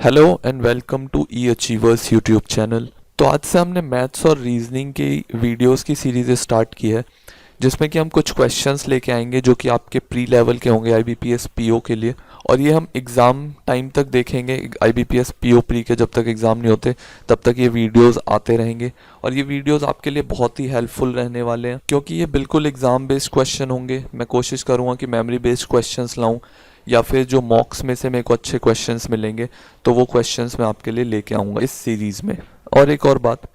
Hello and welcome to E achievers YouTube channel. तो आज से हमने मैथ्स और रीजनिंग की वीडियोस की सीरीज स्टार्ट की है, जिसमें कि हम कुछ क्वेश्चंस लेके आएंगे जो कि आपके प्री लेवल के होंगे आईबीपीएस पीओ के लिए, और ये हम एग्ज़ाम टाइम तक देखेंगे। आईबीपीएस पीओ प्री के जब तक एग्ज़ाम नहीं होते तब तक ये वीडियोस आते रहेंगे, और ये वीडियोस आपके लिए बहुत ही हेल्पफुल रहने वाले हैं क्योंकि ये बिल्कुल एग्ज़ाम बेस्ड क्वेश्चन होंगे। मैं कोशिश करूँगा कि मेमोरी बेस्ड क्वेश्चंस लाऊं, या फिर जो मॉक्स में से मेरे को अच्छे क्वेश्चंस मिलेंगे तो वो क्वेश्चंस मैं आपके लिए लेके आऊँगा इस सीरीज़ में। और एक और बात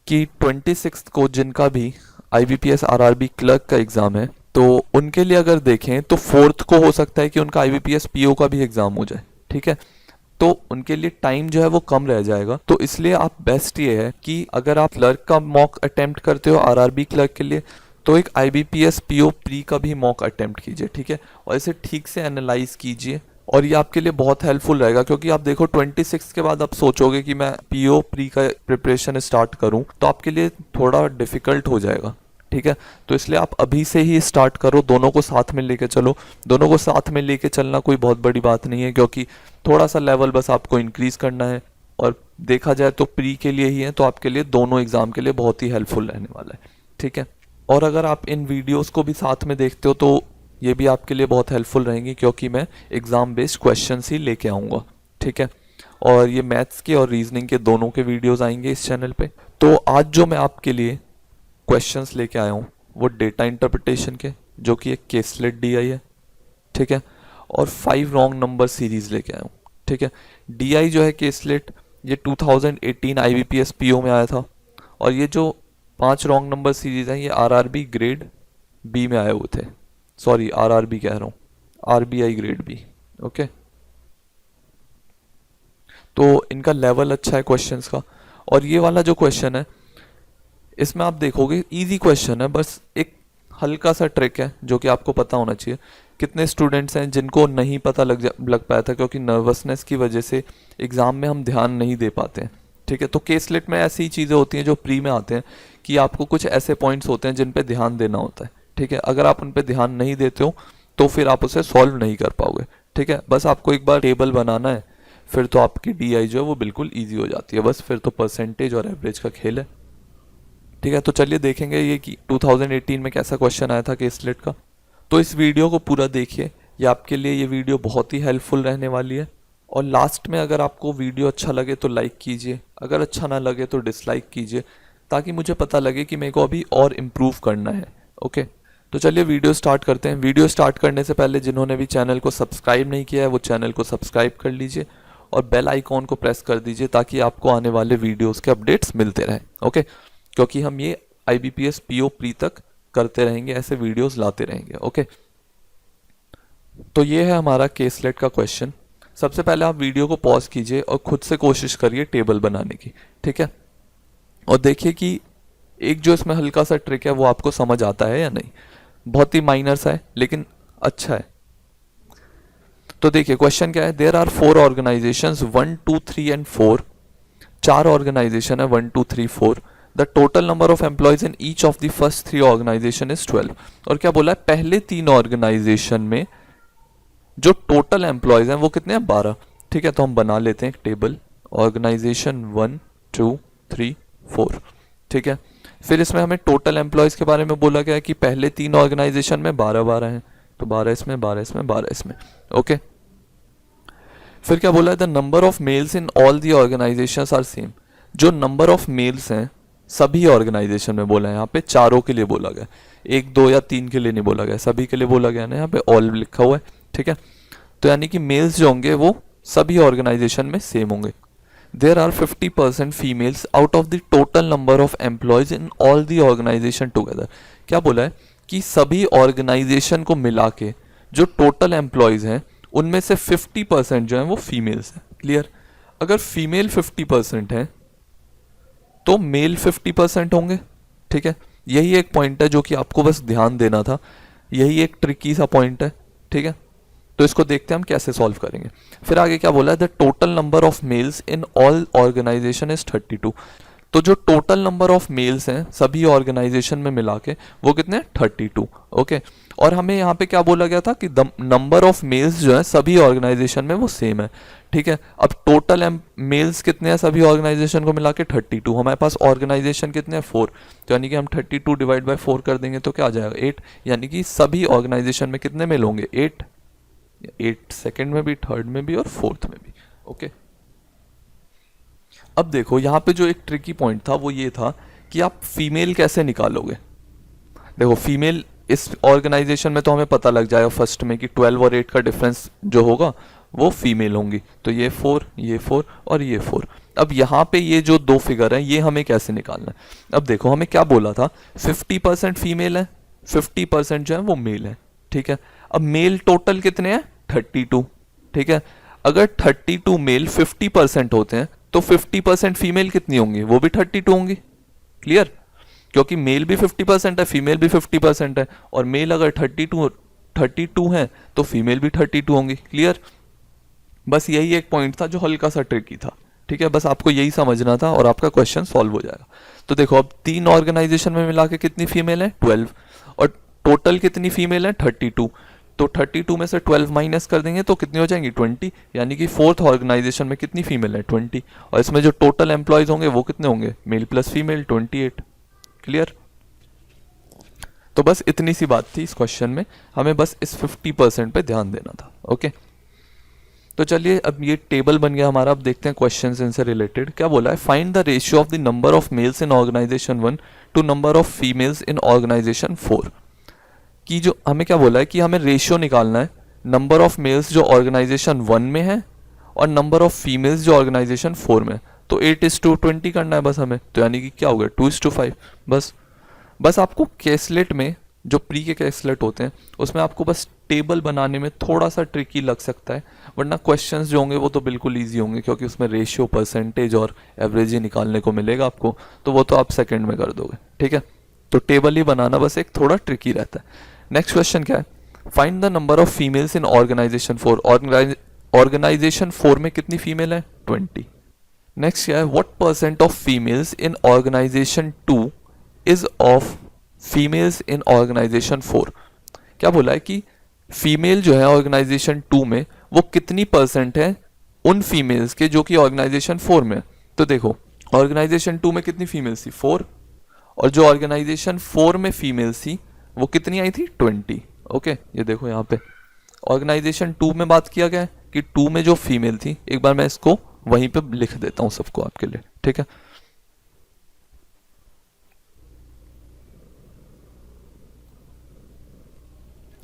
कि 26 को जिनका भी आईबीपीएस आरआरबी क्लर्क का एग्ज़ाम है, तो उनके लिए अगर देखें तो 4 को हो सकता है कि उनका आईबीपीएस पीओ का भी एग्ज़ाम हो जाए। ठीक है, तो उनके लिए टाइम जो है वो कम रह जाएगा। तो इसलिए आप बेस्ट ये है कि अगर आप क्लर्क का मॉक अटेम्प्ट करते हो आरआरबी क्लर्क के लिए, तो एक आईबीपीएस पीओ प्री का भी मॉक अटेम्प्ट कीजिए। ठीक है, और इसे ठीक से एनालाइज कीजिए, और ये आपके लिए बहुत हेल्पफुल रहेगा क्योंकि आप देखो 26 के बाद आप सोचोगे कि मैं पीओ प्री का प्रिपरेशन स्टार्ट करूं, तो आपके लिए थोड़ा डिफिकल्ट हो जाएगा। ठीक है, तो इसलिए आप अभी से ही स्टार्ट करो, दोनों को साथ में लेके चलो। दोनों को साथ में लेके चलना कोई बहुत बड़ी बात नहीं है, क्योंकि थोड़ा सा लेवल बस आपको इंक्रीज करना है, और देखा जाए तो प्री के लिए ही है, तो आपके लिए दोनों एग्जाम के लिए बहुत ही हेल्पफुल रहने वाला है। ठीक है, और अगर आप इन वीडियोस को भी साथ में देखते हो तो ये भी आपके लिए बहुत हेल्पफुल रहेंगी, क्योंकि मैं एग्ज़ाम बेस्ड क्वेश्चंस ही लेके आऊँगा। ठीक है, और ये मैथ्स के और रीजनिंग के दोनों के वीडियोस आएंगे इस चैनल पे। तो आज जो मैं आपके लिए क्वेश्चंस लेके आया हूँ वो डेटा इंटरप्रिटेशन के, जो कि एक केसलेट डीआई है। ठीक है, और 5 रॉन्ग नंबर सीरीज लेके आया हूँ। ठीक है, डीआई जो है केसलेट, ये 2018 आईबीपीएस पीओ में आया था, और ये जो 5 रॉन्ग नंबर सीरीज हैं ये आरआरबी ग्रेड बी में आए हुए थे। सॉरी, आरआरबी कह रहा हूँ, आरबीआई ग्रेड बी। ओके, तो इनका लेवल अच्छा है क्वेश्चंस का। और ये वाला जो क्वेश्चन है इसमें आप देखोगे इजी क्वेश्चन है, बस एक हल्का सा ट्रिक है जो कि आपको पता होना चाहिए। कितने स्टूडेंट्स हैं जिनको नहीं पता लग पाया था क्योंकि नर्वसनेस की वजह से एग्ज़ाम में हम ध्यान नहीं दे पाते हैं। ठीक है, तो केसलेट में ऐसी चीज़ें होती हैं जो प्री में आते हैं कि आपको कुछ ऐसे पॉइंट्स होते हैं जिन पे ध्यान देना होता है। ठीक है, अगर आप उन पे ध्यान नहीं देते हो तो फिर आप उसे सॉल्व नहीं कर पाओगे। ठीक है, बस आपको एक बार टेबल बनाना है, फिर तो आपकी डीआई जो है वो बिल्कुल ईजी हो जाती है। बस फिर तो परसेंटेज और एवरेज का खेल है। ठीक है, तो चलिए देखेंगे ये कि 2018 में कैसा क्वेश्चन आया था केसलेट का। तो इस वीडियो को पूरा देखिए, ये आपके लिए ये वीडियो बहुत ही हेल्पफुल रहने वाली है। और लास्ट में अगर आपको वीडियो अच्छा लगे तो लाइक कीजिए, अगर अच्छा ना लगे तो डिसलाइक कीजिए, ताकि मुझे पता लगे कि मेरे को अभी और इम्प्रूव करना है। ओके, तो चलिए वीडियो स्टार्ट करते हैं। वीडियो स्टार्ट करने से पहले जिन्होंने भी चैनल को सब्सक्राइब नहीं किया है वो चैनल को सब्सक्राइब कर लीजिए, और बेल आइकॉन को प्रेस कर दीजिए ताकि आपको आने वाले वीडियोस के अपडेट्स मिलते रहें। ओके, क्योंकि हम ये आईबीपीएस पीओ प्री तक करते रहेंगे, ऐसे वीडियोस लाते रहेंगे। ओके, तो ये है हमारा केसलेट का क्वेश्चन। सबसे पहले आप वीडियो को पॉज कीजिए और खुद से कोशिश करिए टेबल बनाने की। ठीक है, और देखिए कि एक जो इसमें हल्का सा ट्रिक है वो आपको समझ आता है या नहीं। बहुत ही माइनर सा है लेकिन अच्छा है। तो देखिए क्वेश्चन क्या है, there are 4 organisations 1 2 3 and 4। 4 organisation है 1 2 3 4। The total number of employees in each of the first 3 organisation is 12। और क्या बोला है, पहले 3 ऑर्गेनाइजेशन में जो टोटल एम्प्लॉयज हैं वो कितने हैं, 12। ठीक है, तो हम बना लेते हैं एक टेबल, ऑर्गेनाइजेशन 1 2 3 4। ठीक है, फिर इसमें हमें टोटल एम्प्लॉयज के बारे में बोला गया है कि पहले 3 ऑर्गेनाइजेशन में 12 हैं, तो 12 इसमें, 12 इसमें, 12 इसमें। ओके, फिर क्या बोला है, the number of males in all the organisations are same. जो नंबर ऑफ मेल्स हैं सभी ऑर्गेनाइजेशन में बोला है, यहाँ पे चारों के लिए बोला गया, 1 2 या 3 के लिए नहीं बोला गया, सभी के लिए बोला गया ना, यहाँ पे ऑल लिखा हुआ है। ठीक है, तो यानी कि मेल्स जो होंगे वो सभी ऑर्गेनाइजेशन में सेम होंगे। There are 50% females out of the total number of employees in all the organisation together. क्या बोला है कि सभी ऑर्गेनाइजेशन को मिला के जो टोटल एम्प्लॉयज हैं उनमें से 50% जो है वो फीमेल्स हैं। क्लियर, अगर फीमेल 50% है तो मेल 50% होंगे। ठीक है, यही एक पॉइंट है जो कि आपको बस ध्यान देना था, यही एक ट्रिकी सा पॉइंट है। ठीक है, तो इसको देखते हैं हम कैसे सॉल्व करेंगे। फिर आगे क्या बोला है, the total number of males in all organisation is 32। तो जो टोटल नंबर ऑफ मेल्स हैं सभी ऑर्गेनाइजेशन में मिला के वो कितने हैं, 32। ओके, और हमें यहाँ पे क्या बोला गया था कि नंबर ऑफ मेल्स जो है सभी ऑर्गेनाइजेशन में वो सेम है, ठीक है। अब टोटल मेल्स कितने हैं सभी ऑर्गेनाइजेशन को मिला के 32, हमारे पास ऑर्गेनाइजेशन कितने हैं 4, तो यानी कि हम 32 डिवाइड बाय 4 कर देंगे तो क्या आ जाएगा 8, यानी कि सभी ऑर्गेनाइजेशन में कितने मेल होंगे 8, 8 सेकेंड में भी, थर्ड में भी और फोर्थ में भी, ओके। अब देखो यहाँ पे जो एक ट्रिकी पॉइंट था वो ये था कि आप फीमेल कैसे निकालोगे। देखो फीमेल इस ऑर्गेनाइजेशन में तो हमें पता लग जाएगा फर्स्ट में कि 12 और 8 का डिफरेंस जो होगा वो फीमेल होंगी, तो ये 4, ये 4 और ये 4। अब यहाँ पे ये जो दो फिगर हैं ये हमें कैसे निकालना है। अब देखो हमें क्या बोला था 50% फीमेल है, 50% जो है वो मेल है, ठीक है। अब मेल टोटल कितने हैं 32, ठीक है। अगर 32 मेल 50% होते हैं तो 50% फीमेल कितनी होंगी, वो भी 32 होंगी, क्लियर। क्योंकि मेल भी 50% है, फीमेल भी 50% है, और मेल अगर 32 है तो फीमेल भी 32 होंगी, क्लियर। बस यही एक पॉइंट था जो हल्का सा ट्रिकी था, ठीक है। बस आपको यही समझना था और आपका क्वेश्चन सॉल्व हो जाएगा। तो देखो अब 3 ऑर्गेनाइजेशन में मिला के कितनी फीमेल है 12, और टोटल कितनी फीमेल है 32, तो 32 में से 12 माइनस कर देंगे तो कितनी हो जाएंगी 20, यानी कि फोर्थ ऑर्गेनाइजेशन में कितनी फीमेल है 20, और इसमें जो टोटल एम्प्लॉयज होंगे वो कितने होंगे मेल प्लस फीमेल 28, क्लियर। तो बस इतनी सी बात थी इस क्वेश्चन में, हमें बस इस 50% पे ध्यान देना था, ओके। तो चलिए अब ये टेबल बन गया हमारा। अब देखते हैं क्वेश्चंस इनसे रिलेटेड क्या बोला है। Find the ratio of the number of males in organisation 1 to number of females in organisation 4। कि जो हमें क्या बोला है कि हमें रेशियो निकालना है नंबर ऑफ मेल्स जो ऑर्गेनाइजेशन 1 में है और नंबर ऑफ फीमेल्स जो ऑर्गेनाइजेशन 4 में है। तो 8:20 करना है बस हमें, तो यानी कि क्या हो गया 2:5। बस आपको कैसलेट में जो प्री के कैसलेट होते हैं उसमें आपको बस टेबल बनाने में थोड़ा सा ट्रिकी लग सकता है, वरना क्वेश्चंस जो होंगे वो तो बिल्कुल इजी होंगे, क्योंकि उसमें रेशियो परसेंटेज और एवरेज ही निकालने को मिलेगा आपको, तो वो तो आप सेकंड में कर दोगे, ठीक है। तो टेबल ही बनाना बस एक थोड़ा ट्रिकी रहता है। नेक्स्ट क्वेश्चन क्या है, find the number of females in organisation 4। Organisation 4 में कितनी फीमेल है 20। नेक्स्ट क्या है, what percent of females in organisation 2 is of females in organisation 4। क्या बोला है कि फीमेल जो है ऑर्गेनाइजेशन 2 में वो कितनी परसेंट है उन फीमेल्स के जो कि ऑर्गेनाइजेशन 4 में। तो देखो ऑर्गेनाइजेशन 2 में कितनी फीमेल्स थी 4, और जो ऑर्गेनाइजेशन 4 में फीमेल्स थी वो कितनी आई थी 20, ओके। ये देखो यहाँ पे ऑर्गेनाइजेशन 2 में बात किया गया है कि 2 में जो फीमेल थी, एक बार मैं इसको वहीं पे लिख देता हूँ सबको आपके लिए, ठीक है।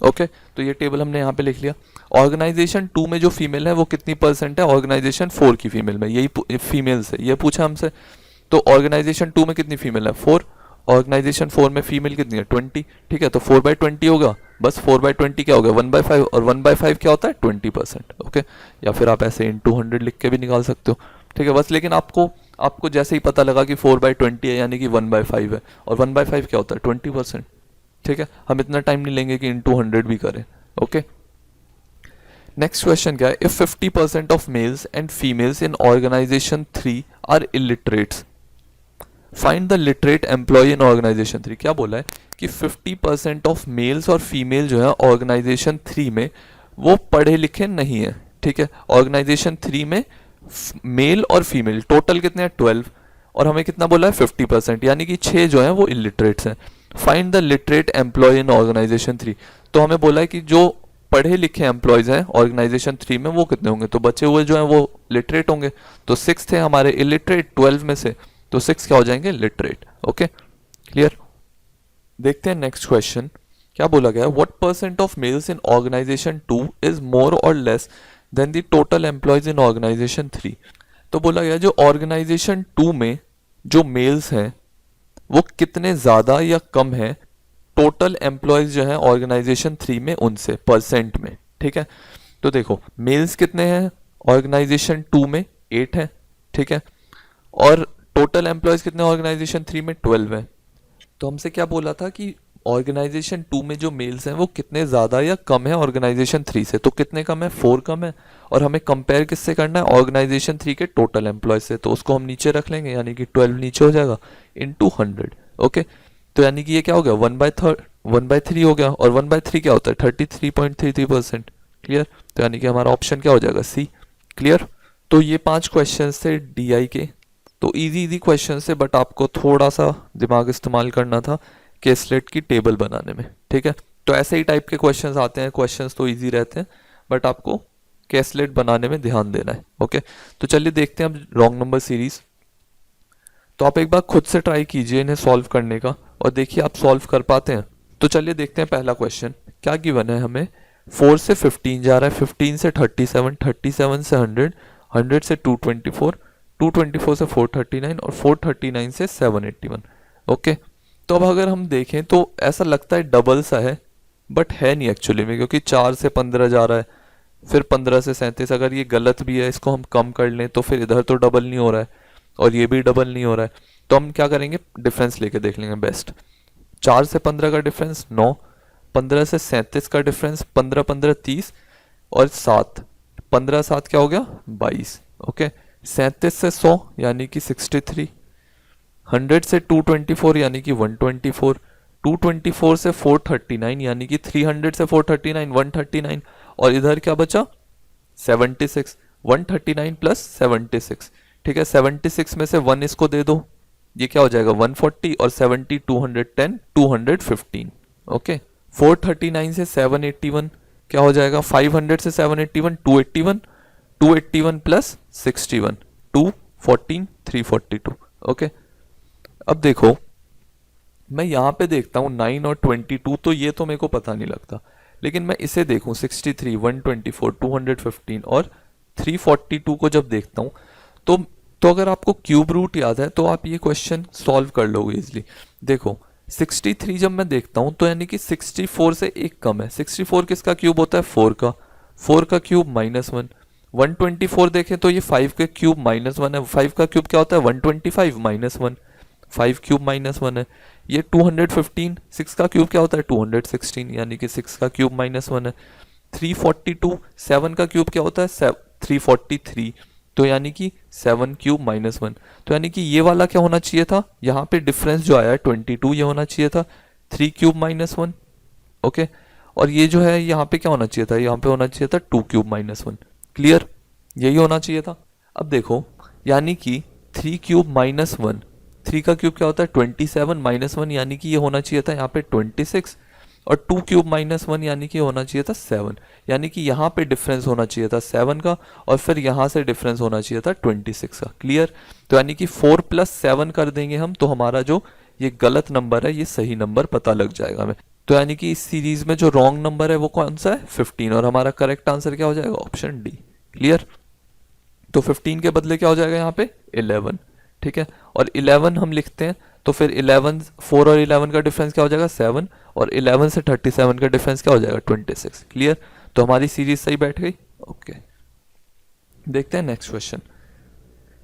ओके तो ये टेबल हमने यहाँ पे लिख लिया। ऑर्गेनाइजेशन 2 में जो फीमेल है वो कितनी परसेंट है ऑर्गेनाइजेशन 4 की फीमेल में, यही फीमेल से ये पूछा हमसे। तो ऑर्गेनाइजेशन 2 में कितनी फीमेल है 4, ऑर्गेनाइजेशन 4 में फीमेल कितनी है 20, ठीक है। तो 4/20 होगा, बस 4/20 क्या होगा 1/5, और 1/5 क्या होता है 20%, ओके। या फिर आप ऐसे इन 200 लिख के भी निकाल सकते हो, ठीक है। बस लेकिन आपको जैसे ही पता लगा कि 4/20 है यानी कि 1/5 है, और 1/5 क्या होता है 20%, ठीक है। हम इतना टाइम नहीं लेंगे कि इन 200 भी करें, ओके। नेक्स्ट क्वेश्चन क्या है, if 50% of males and females in organisation 3 are illiterates, find the literate employ in organisation 3। क्या बोला है कि 50% ऑफ मेल्स और फीमेल जो है ऑर्गेनाइजेशन 3 में वो पढ़े लिखे नहीं है, ठीक है। ऑर्गेनाइजेशन 3 में मेल और फीमेल टोटल कितने हैं 12, और हमें कितना बोला है 50%, यानी कि 6 जो है वो इलिटरेट्स हैं। Find the literate employ in organisation 3। तो हमें बोला है कि जो पढ़े लिखे एम्प्लॉयज हैं ऑर्गेनाइजेशन 3 में वो कितने होंगे, तो बचे हुए जो हैं वो लिटरेट होंगे। तो 6 थे हमारे इलिटरेट 12 में से, तो 6 क्या हो जाएंगे लिटरेट, ओके क्लियर। देखते हैं नेक्स्ट क्वेश्चन क्या बोला गया है, what percent of males in organisation 2 is more और less than the total employees in organisation 3। तो बोला गया जो ऑर्गेनाइजेशन 2 में जो मेल्स हैं वो कितने ज्यादा या कम है टोटल एम्प्लॉयज जो है ऑर्गेनाइजेशन 3 में उनसे परसेंट में, ठीक है। तो देखो मेल्स कितने हैं ऑर्गेनाइजेशन 2 में 8 है, ठीक है, और टोटल एम्प्लॉयज कितने ऑर्गेनाइजेशन 3 में 12 है। तो हमसे क्या बोला था कि ऑर्गेनाइजेशन 2 में जो मेल्स हैं वो कितने ज्यादा या कम है ऑर्गेनाइजेशन 3 से। तो कितने कम है 4 कम है, और हमें कंपेयर किससे करना है ऑर्गेनाइजेशन 3 के टोटल एम्प्लॉय से। तो उसको हम नीचे रख लेंगे यानी कि 12 नीचे हो जाएगा इनटू 100, ओके। तो यानी कि ये क्या हो गया 1/3 हो गया, और 1/3 क्या होता है 33.33%। क्लियर। तो यानी कि हमारा ऑप्शन क्या हो जाएगा सी। क्लियर। तो ये 5 क्वेश्चन थे डीआई के। तो इजी क्वेश्चन से, बट आपको थोड़ा सा दिमाग इस्तेमाल करना था केसलेट की टेबल बनाने में। ठीक है। तो ऐसे ही टाइप के क्वेश्चंस आते हैं, क्वेश्चंस तो इजी रहते हैं बट आपको केसलेट बनाने में ध्यान देना है। ओके। तो चलिए देखते हैं अब रॉन्ग नंबर सीरीज। तो आप एक बार खुद से ट्राई कीजिए इन्हें सॉल्व करने का और देखिए आप सॉल्व कर पाते हैं। तो चलिए देखते हैं पहला क्वेश्चन क्या गिवन है हमें। 4 से 15 जा रहा है, 15 से 37, 37 से 100, 100 से 224, 224 से 439 और 439 से 781। ओके। तो अब अगर हम देखें तो ऐसा लगता है डबल सा है, बट है नहीं एक्चुअली में, क्योंकि 4 से 15 जा रहा है, फिर 15 से 37। अगर ये गलत भी है, इसको हम कम कर लें तो फिर इधर तो डबल नहीं हो रहा है और ये भी डबल नहीं हो रहा है। तो हम क्या करेंगे, डिफरेंस लेके देख लेंगे बेस्ट। 4 से 15 का डिफरेंस 9, 15 से 37 का डिफरेंस 15 15 30 और 7, 15 7 क्या हो गया 22। ओके। 37 से 100 यानी कि 63, 100 से 224 यानी कि 124, 224 से 439 यानी कि 300 से 439 139, और इधर क्या बचा 76, 139 प्लस 76। ठीक है। 76 में से 1 इसको दे दो, ये क्या हो जाएगा 140, और 70 210 215। ओके। 439 से 781 क्या हो जाएगा, 500 से 781 281, 281 प्लस 61 214 342। ओके। अब देखो मैं यहाँ पे देखता हूँ 9 और 22, तो ये तो मेरे को पता नहीं लगता, लेकिन मैं इसे देखूँ 63 124 215 और 342 को जब देखता हूँ तो अगर आपको क्यूब रूट याद है तो आप ये क्वेश्चन सॉल्व कर लोगे इजिली। देखो 63 जब मैं देखता हूँ तो यानी कि 64 से एक कम है। 64 किसका क्यूब होता है 4 का, 4 का क्यूब -1। 124 देखें तो ये 5 के क्यूब -1 है, 5 का क्यूब क्या होता है 125 -1, 5 क्यूब -1 है। ये 215 6 का क्यूब क्या होता है 216 यानी कि 6 का क्यूब -1 है। 342 7 का क्यूब क्या होता है 343, तो यानी कि 7 क्यूब -1। तो यानी कि ये वाला क्या होना चाहिए था, यहाँ पे डिफरेंस जो आया है 22, ये होना चाहिए था 3 क्यूब -1। ओके। और ये जो है यहाँ पे क्या होना चाहिए था, यहाँ पे होना चाहिए था 2 क्यूब -1। क्लियर। यही होना चाहिए था। अब देखो यानी कि 3 क्यूब -1, 3 का क्यूब क्या होता है 27 -1 यानी कि ये होना चाहिए था यहाँ पे 26, और 2 क्यूब -1 यानी कि होना चाहिए था 7, यानी कि यहाँ पे डिफरेंस होना चाहिए था 7 का, और फिर यहाँ से डिफरेंस होना चाहिए था 26 का। क्लियर। तो यानी कि 4 + 7 कर देंगे हम, तो हमारा जो ये गलत नंबर है ये सही नंबर पता लग जाएगा हमें। तो यानी कि इस सीरीज में जो रॉन्ग नंबर है वो कौन सा है 15, और हमारा करेक्ट आंसर क्या हो जाएगा ऑप्शन डी। क्लियर। तो 15 के बदले क्या हो जाएगा यहाँ पे 11। ठीक है। और 11 हम लिखते हैं तो फिर 11 4 और 11 का डिफरेंस क्या हो जाएगा 7, और 11 से 37 का डिफरेंस क्या हो जाएगा 26। क्लियर। तो हमारी सीरीज सही बैठ गई। ओके। देखते हैं नेक्स्ट क्वेश्चन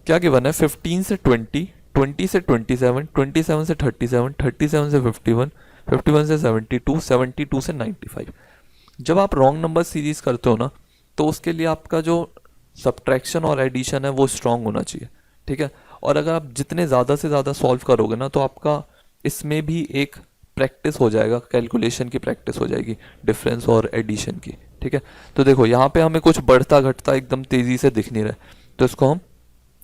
क्या गिवन है। 15 से 20, 20 से 27, 27 से 37, 37 से 51, 51 से 72, 72 से 95। जब आप रॉन्ग नंबर सीरीज करते हो ना तो उसके लिए आपका जो सब्ट्रैक्शन और एडिशन है वो स्ट्रांग होना चाहिए। ठीक है। और अगर आप जितने ज़्यादा से ज़्यादा सॉल्व करोगे ना तो आपका इसमें भी एक प्रैक्टिस हो जाएगा, कैलकुलेशन की प्रैक्टिस हो जाएगी डिफरेंस और एडिशन की। ठीक है। तो देखो यहाँ पे हमें कुछ बढ़ता घटता एकदम तेज़ी से दिख नहीं रहा है, तो इसको हम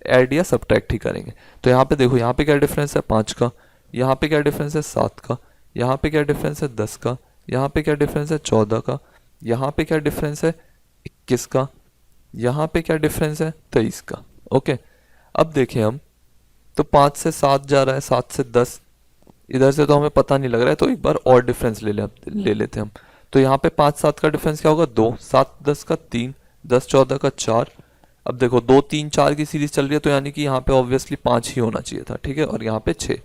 ऐड या सब्ट्रैक्ट ही करेंगे। तो यहाँ पे देखो यहाँ पे क्या डिफरेंस है 5 का, यहाँ पे क्या डिफरेंस है 7 का, यहाँ पे क्या डिफरेंस है 10 का, यहाँ पे क्या डिफरेंस है 14 का, यहाँ पे क्या डिफरेंस है 21 का, यहाँ पे क्या डिफरेंस है 23 का। ओके। अब देखें हम तो 5 से 7 जा रहा है, 7 से 10, इधर से तो हमें पता नहीं लग रहा है, तो एक बार और डिफरेंस ले लेते हैं हम। तो यहाँ पे 5 7 का डिफरेंस क्या होगा 2, 7 10 का 3, 10 14 का 4। अब देखो 2 3 4 की सीरीज चल रही है, तो यानी कि यहाँ पे ऑब्वियसली 5 ही होना चाहिए था। ठीक है। और यहाँ पे 6,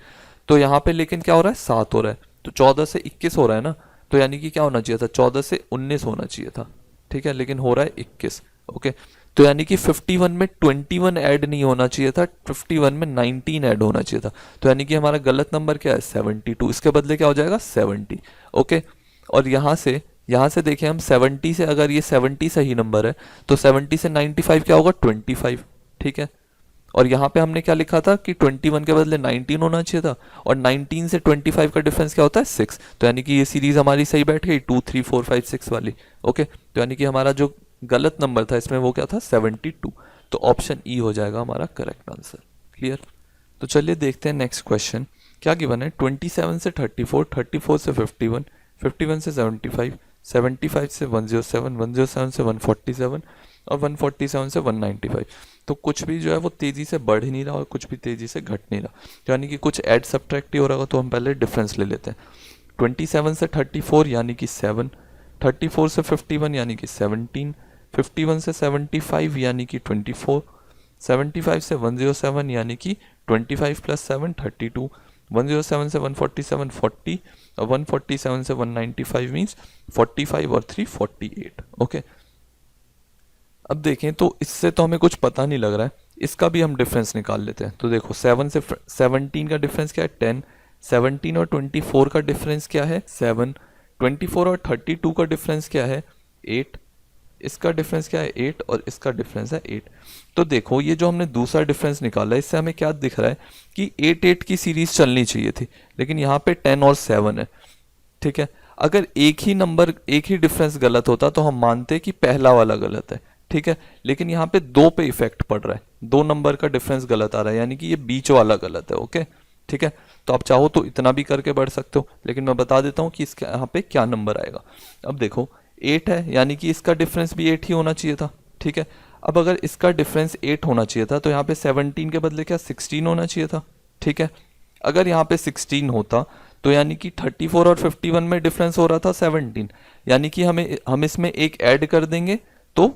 तो यहाँ पे लेकिन क्या हो रहा है 7 हो रहा है, तो 14 से 21 हो रहा है ना, तो यानी कि क्या होना चाहिए था 14 से 19 होना चाहिए था। ठीक है। लेकिन हो रहा है 21। ओके। तो यानी कि 51 में 21 ऐड नहीं होना चाहिए था, 51 में 19 ऐड होना चाहिए था। तो यानी कि हमारा गलत नंबर क्या है 72, इसके बदले क्या हो जाएगा 70। ओके। और यहाँ से देखें हम 70 से, अगर ये 70 सही नंबर है तो 70 से 95 क्या होगा 25। ठीक है। और यहाँ पे हमने क्या लिखा था कि 21 के बदले 19 होना चाहिए था, और 19 से 25 का डिफरेंस क्या होता है 6। तो यानी कि ये सीरीज हमारी सही बैठ गई 2 3 4 5 6 वाली। ओके, तो यानी कि हमारा जो गलत नंबर था इसमें वो क्या था 72। तो ऑप्शन ई हो जाएगा हमारा करेक्ट आंसर। क्लियर। तो चलिए देखते हैं नेक्स्ट क्वेश्चन क्या गिवन है। 27 से 34, 34 से 51, 51 से 75, 75 से 107, 107 से 147 और 147 से 195। तो कुछ भी जो है वो तेजी से बढ़ ही नहीं रहा और कुछ भी तेजी से घट नहीं रहा, यानी कि कुछ ऐड सब्ट्रैक्ट ही हो रहा होगा। तो हम पहले डिफरेंस ले लेते हैं। 27 से 34 यानी कि 7, 34 से 51 यानी कि 17, 51 से 75 यानी कि 24, 75 से 107 यानी कि 25 प्लस 7 32, 107 से 147 40 और 147 से 195 मीन्स 45 और 3 48। ओके, अब देखें तो इससे तो हमें कुछ पता नहीं लग रहा है, इसका भी हम डिफरेंस निकाल लेते हैं। तो देखो 7 से 17 का डिफरेंस क्या है 10, 17 और 24 का डिफरेंस क्या है 7, 24 और 32 का डिफरेंस क्या है 8, इसका डिफरेंस क्या है 8 और इसका डिफरेंस है 8। तो देखो ये जो हमने दूसरा डिफरेंस निकाला है इससे हमें क्या दिख रहा है कि 8 8 की सीरीज चलनी चाहिए थी, लेकिन यहाँ पे 10 और 7 है। ठीक है, अगर एक ही नंबर एक ही डिफरेंस गलत होता तो हम मानते कि पहला वाला गलत है। ठीक है, लेकिन यहाँ पे दो पे इफेक्ट पड़ रहा है, दो नंबर का डिफरेंस गलत आ रहा है, यानी कि ये बीच वाला गलत है। ओके, ठीक है, तो आप चाहो तो इतना भी करके बढ़ सकते हो, लेकिन मैं बता देता हूँ कि इसके यहाँ पे क्या नंबर आएगा। अब देखो 8 है यानी कि इसका डिफरेंस भी 8 ही होना चाहिए था। ठीक है, अब अगर इसका डिफरेंस 8 होना चाहिए था तो यहाँ पे 17 के बदले क्या 16 होना चाहिए था। ठीक है, अगर यहाँ पे 16 होता तो यानी कि 34 और 51 में डिफरेंस हो रहा था 17, यानी कि हम इसमें एक ऐड कर देंगे तो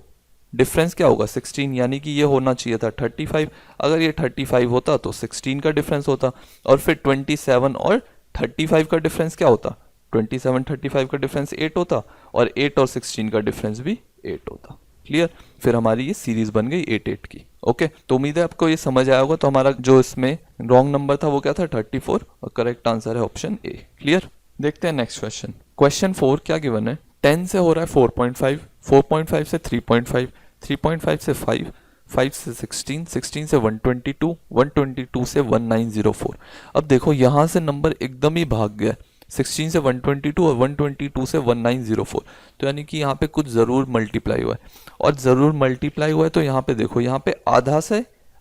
डिफरेंस क्या होगा 16, यानी कि ये होना चाहिए था 35। अगर ये 35 होता तो 16 का डिफरेंस होता, और फिर 27 और 35 का डिफरेंस क्या होता 27 35 का डिफरेंस 8 होता, और 8 और 16 का डिफरेंस भी 8 होता। क्लियर, फिर हमारी ये सीरीज बन गई 8 8 की। ओके, तो उम्मीद है आपको ये समझ आया होगा। तो हमारा जो इसमें रॉन्ग नंबर था वो क्या था 34 और करेक्ट आंसर है ऑप्शन ए। क्लियर, देखते हैं नेक्स्ट क्वेश्चन। क्वेश्चन 4 क्या गिवन है 10 से हो रहा है 4.5, 4.5 से 3.5, 3.5 से 5, 5 से 16, 16 से 122, 122 से 1904। अब देखो यहाँ से नंबर एकदम ही भाग गया, 16 से 122 और 122 से 1904। तो यानी कि यहाँ पे कुछ ज़रूर मल्टीप्लाई हुआ है, और ज़रूर मल्टीप्लाई हुआ है तो यहाँ पे देखो यहाँ पे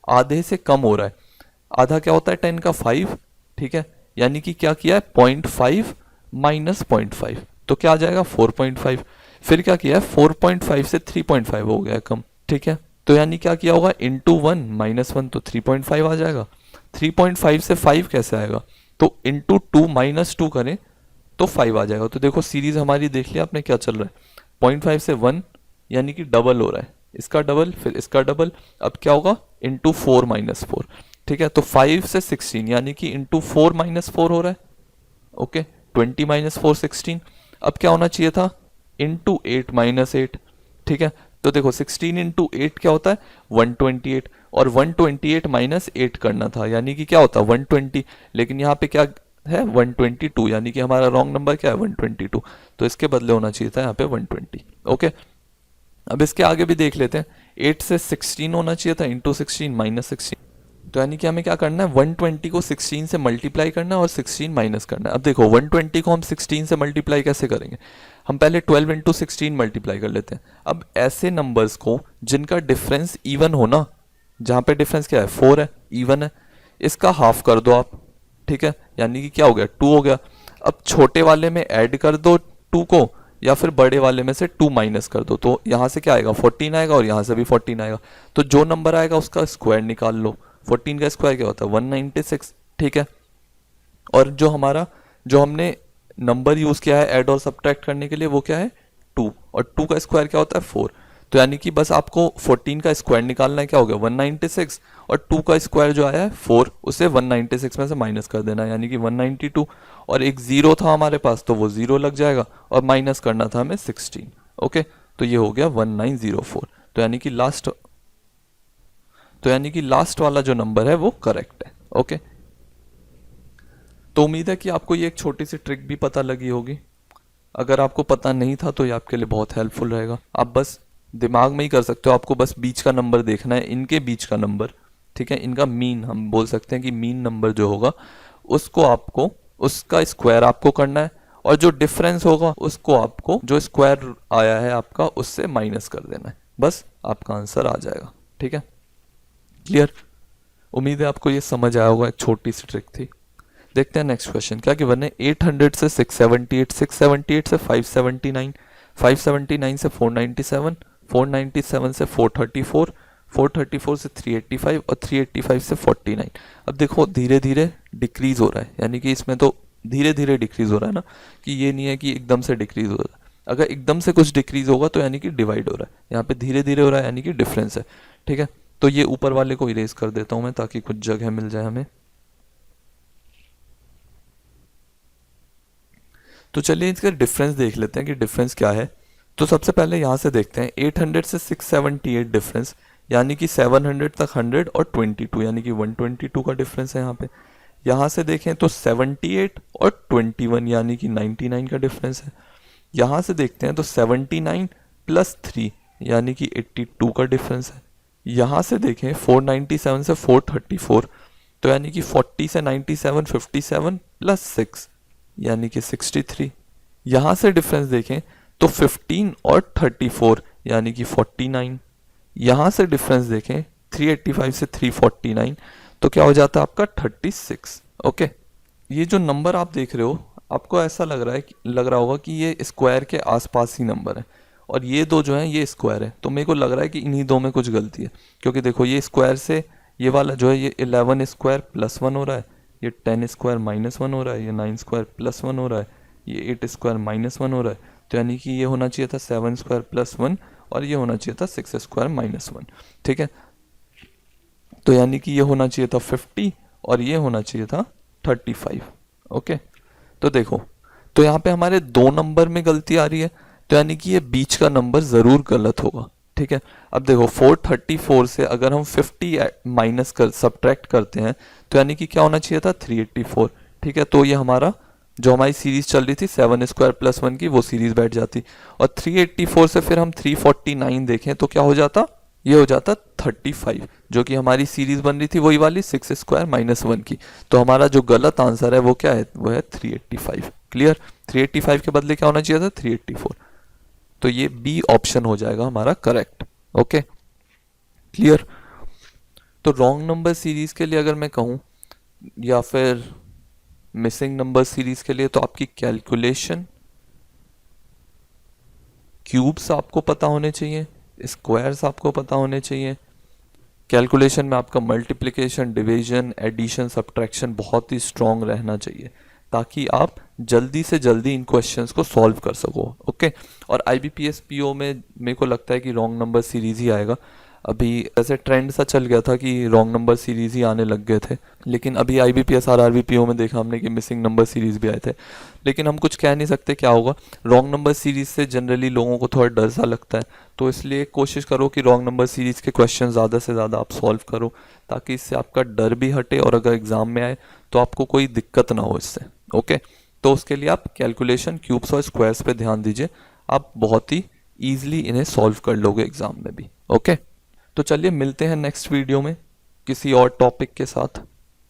आधे से कम हो रहा है। आधा क्या होता है 10 का 5। ठीक है, यानी कि क्या किया है 0.5 माइनस 0.5, तो क्या आ जाएगा 4.5। फिर क्या किया है 4.5 से 3.5 हो गया कम। ठीक है, तो यानी क्या किया होगा इंटू 1 माइनस 1, तो 3.5 आ जाएगा। 3.5 से 5 कैसे आएगा, तो इंटू 2 माइनस 2 करें तो 5 आ जाएगा। तो देखो सीरीज हमारी देख लिया आपने क्या चल रहा है 0.5 से 1, यानी कि डबल हो रहा है, इसका डबल फिर इसका डबल। अब क्या होगा इंटू 4 माइनस 4। ठीक है, तो 5 से 16 यानी कि इंटू 4 माइनस 4 हो रहा है। Okay, 20 minus 4 16। अब क्या होना चाहिए था इंटू 8 माइनस 8। ठीक है, तो देखो 16 इंटू 8 क्या होता है 128, और 128 माइनस 8 करना था, यानी कि क्या होता 120, लेकिन यहाँ पे क्या है 122, यानी कि हमारा रॉन्ग नंबर क्या है 122, तो इसके बदले होना चाहिए था यहाँ पे 120। ओके, अब इसके आगे भी देख लेते हैं। 8 से 16 होना चाहिए था इंटू 16 माइनस 16, तो यानी कि हमें क्या करना है 120 को 16 से मल्टीप्लाई करना है और 16 माइनस करना है। अब देखो 120 को हम 16 से मल्टीप्लाई कैसे करेंगे, हम पहले 12 इंटू 16 मल्टीप्लाई कर लेते हैं। अब ऐसे नंबर्स को जिनका डिफरेंस इवन हो ना, जहाँ पे डिफरेंस क्या है 4 है, इवन है, इसका हाफ कर दो आप। ठीक है, यानी कि क्या हो गया 2 हो गया। अब छोटे वाले में ऐड कर दो 2 को, या फिर बड़े वाले में से 2 माइनस कर दो, तो यहाँ से क्या आएगा 14 आएगा और यहाँ से भी 14 आएगा। तो जो नंबर आएगा उसका स्क्वायर निकाल लो। 14 का स्क्वायर क्या होता है 196। ठीक है, और जो हमने नंबर यूज किया है ऐड और सब्ट्रैक्ट करने के लिए वो क्या है 2, और 2 का स्क्वायर क्या होता है 4। तो यानी कि बस आपको 14 का स्क्वायर निकालना है, क्या हो गया 196, और 2 का स्क्वायर जो आया है 4, उसे 196 में से माइनस कर देना, यानी कि 192, और एक 0 था हमारे पास तो वो 0 लग जाएगा, और माइनस करना था हमें 16। ओके, तो ये हो गया 1904। तो यानी कि लास्ट वाला जो नंबर है वो करेक्ट है। ओके, तो उम्मीद है कि आपको ये एक छोटी सी ट्रिक भी पता लगी होगी। अगर आपको पता नहीं था तो ये आपके लिए बहुत हेल्पफुल रहेगा। आप बस दिमाग में ही कर सकते हो, आपको बस बीच का नंबर देखना है, इनके बीच का नंबर ठीक है, इनका मीन हम बोल सकते हैं कि मीन नंबर जो होगा उसको आपको उसका स्क्वायर आपको करना है, और जो डिफरेंस होगा उसको आपको जो स्क्वायर आया है आपका उससे माइनस कर देना है, बस आपका आंसर आ जाएगा। ठीक है, क्लियर? उम्मीद है आपको ये समझ आया होगा, एक छोटी सी ट्रिक थी। देखते हैं नेक्स्ट क्वेश्चन क्या गिवन है। 800 से 678, 678 से 579, 579 से 497, 497 से 434, 434 से 385 और 385 से 49। अब देखो धीरे धीरे डिक्रीज हो रहा है, यानी कि इसमें तो धीरे धीरे डिक्रीज हो रहा है ना, कि ये नहीं है कि एकदम से डिक्रीज हो रहा है। अगर एकदम से कुछ डिक्रीज होगा तो यानी कि डिवाइड हो रहा है, यहाँ पे धीरे धीरे हो रहा है यानी कि डिफरेंस है। ठीक है, तो ये ऊपर वाले को इरेज कर देता हूं मैं ताकि कुछ जगह मिल जाए हमें। तो चलिए इसका डिफरेंस देख लेते हैं कि डिफरेंस क्या है। तो सबसे पहले यहाँ से देखते हैं 800 से 678 डिफरेंस, यानी कि 700 तक 100 और 22 यानी कि 122 का डिफरेंस है यहाँ पे। यहाँ से देखें तो 78 और 21 यानी कि 99 का डिफरेंस है। यहाँ से देखते हैं तो 79 प्लस 3 यानी कि 82 का डिफरेंस है। यहाँ से देखें 497 से 434 तो यानी कि 40 से 97 57 प्लस 6 यानी कि 63। यहाँ से डिफरेंस देखें तो 15 और 34 यानी कि 49। यहाँ से डिफरेंस देखें 385 से 349 तो क्या हो जाता है आपका 36। ओके, ये जो नंबर आप देख रहे हो आपको ऐसा लग रहा होगा कि ये स्क्वायर के आसपास ही नंबर है, और ये दो जो है ये स्क्वायर है, तो मेरे को लग रहा है कि इन्हीं दो में कुछ गलती है, क्योंकि देखो ये स्क्वायर से ये वाला जो है ये 11 स्क्वायर प्लस 1 हो रहा है, ये 10 स्क्वायर माइनस 1 हो रहा है, ये 9 स्क्वायर प्लस 1 हो रहा है, ये 8 स्क्वायर माइनस 1 हो रहा है, तो यानी कि ये होना चाहिए था 7 स्क्वायर प्लस 1 और ये होना चाहिए था 6 स्क्वायर माइनस 1। ठीक है, तो यानी कि ये होना चाहिए था 50 और ये होना चाहिए था 35। ओके, तो देखो तो यहाँ पे हमारे दो नंबर में गलती आ रही है, तो यानी कि ये बीच का नंबर ज़रूर गलत होगा। ठीक है, अब देखो 434 से अगर हम 50 माइनस कर सब्ट्रैक्ट करते हैं तो यानी कि क्या होना चाहिए था 384। ठीक है, तो ये हमारा जो हमारी सीरीज चल रही थी 7 स्क्वायर प्लस 1 की वो सीरीज बैठ जाती, और 384 से फिर हम 349 देखें तो क्या हो जाता, ये हो जाता 35, जो कि हमारी सीरीज बन रही थी वही वाली 6 स्क्वायर माइनस 1 की। तो हमारा जो गलत आंसर है वो क्या है, वो है 385। क्लियर, 385 के बदले क्या होना चाहिए था 384, तो ये बी ऑप्शन हो जाएगा हमारा करेक्ट। Okay, clear. तो रॉन्ग नंबर सीरीज के लिए अगर मैं कहूँ या फिर मिसिंग नंबर सीरीज के लिए, तो आपकी कैलकुलेशन क्यूब्स आपको पता होने चाहिए, स्क्वायर्स आपको पता होने चाहिए। कैलकुलेशन में आपका मल्टीप्लिकेशन, डिवीजन, एडिशन, सब्ट्रैक्शन बहुत ही स्ट्रांग रहना चाहिए ताकि आप जल्दी से जल्दी इन क्वेश्चंस को सॉल्व कर सको। ओके, और IBPS PO में मेरे को लगता है कि रॉन्ग नंबर सीरीज ही आएगा। अभी ऐसे ट्रेंड सा चल गया था कि रॉन्ग नंबर सीरीज ही आने लग गए थे, लेकिन अभी IBPS RRB PO में देखा हमने कि मिसिंग नंबर सीरीज भी आए थे। लेकिन हम कुछ कह नहीं सकते क्या होगा, रॉन्ग नंबर सीरीज से जनरली लोगों को थोड़ा डर सा लगता है, तो इसलिए कोशिश करो कि रॉन्ग नंबर सीरीज के क्वेश्चन ज़्यादा से ज़्यादा आप सॉल्व करो, ताकि इससे आपका डर भी हटे और अगर एग्ज़ाम में आए तो आपको कोई दिक्कत ना हो इससे। ओके, तो उसके लिए आप कैलकुलेशन, क्यूब्स और स्क्वायर्स पे ध्यान दीजिए, आप बहुत ही ईजिली इन्हें सॉल्व कर लोगे एग्ज़ाम में भी। ओके, तो चलिए मिलते हैं नेक्स्ट वीडियो में किसी और टॉपिक के साथ।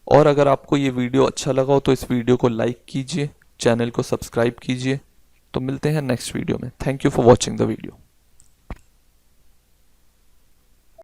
और अगर आपको ये वीडियो अच्छा लगा हो तो इस वीडियो को लाइक कीजिए, चैनल को सब्सक्राइब कीजिए। तो मिलते हैं नेक्स्ट वीडियो में। Thank you for watching the video.